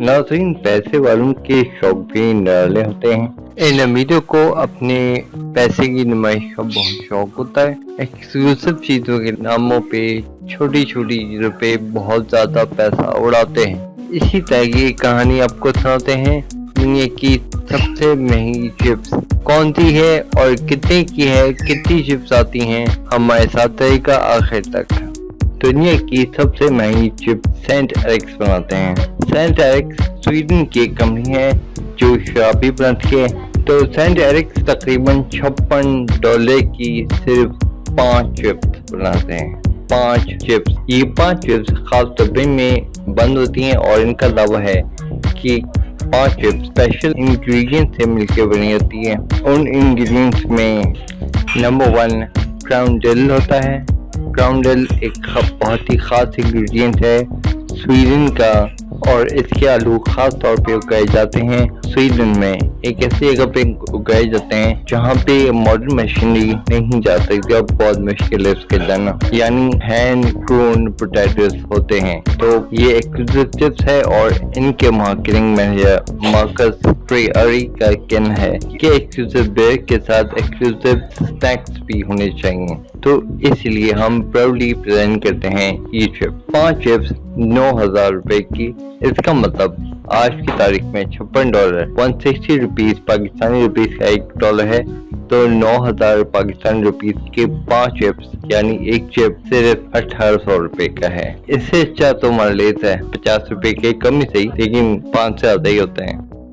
नाज़रीन, पैसे वालों के शौक भी निराले होते हैं। इन अमीरों को अपने पैसे की नुमाइश का बहुत शौक होता है। एक्सक्लूसिव चीजों के नामों पे छोटी छोटी चीजों पे बहुत ज्यादा पैसा उड़ाते हैं। इसी तरह की कहानी आपको सुनाते हैं। दुनिया की सबसे महंगी चिप्स कौन सी है और कितने की है, कितनी चिप्स आती हैं, हमारे साथ रहेगा आखिर तक। दुनिया की सबसे महंगी चिप सेंट एरिक्स बनाते हैं। सेंट एरिक्स स्वीडन की एक कंपनी है जो शराबी बनाती है। तो सेंट एरिक्स तकरीबन $56 की सिर्फ 5 चिप्स बनाते हैं। 5 चिप्स, ये 5 चिप्स खास डब्बे में बंद होती हैं और इनका दावा है कि 5 चिप्स स्पेशल इंग्रेडिएंट से मिलकर बनी होती है। उन इंग्रेडिएंट्स में नंबर 1 क्राउन डिल होता है। क्राउन डिल एक बहुत ही खास इंग्रेडिएंट है स्वीडन का, और इसके आलू खास तौर पे उगाए जाते हैं स्वीडन में। एक ऐसी जगह पे उगाए जाते हैं जहाँ पे मॉडर्न मशीनरी नहीं जा सकती और बहुत मुश्किल है उसके जाना, यानी हैंड ग्रोन पोटैटोस होते हैं। तो ये एक्सक्लूसिव चिप्स है और इनके मार्केटिंग मैनेजर मार्कस फ्रेयरी का कहना है कि एक्सक्लूसिव बेयर के साथ एक्सक्लूसिव स्नैक्स भी होने चाहिए। तो इसलिए हम प्राउडली प्रेजेंट करते हैं ये चिप। 5 चिप्स $9,000 की। इसका मतलब आज की तारीख में $56 160 रुपीज पाकिस्तानी रुपीज का $1 है। तो 9,000 पाकिस्तानी रुपीज के 5 चिप्स, यानी एक चिप सिर्फ $1,800 का है। इससे अच्छा तो हमारा लेता है 50 रुपए के, कम ही सही, लेकिन 5 से ज्यादा ही होते हैं।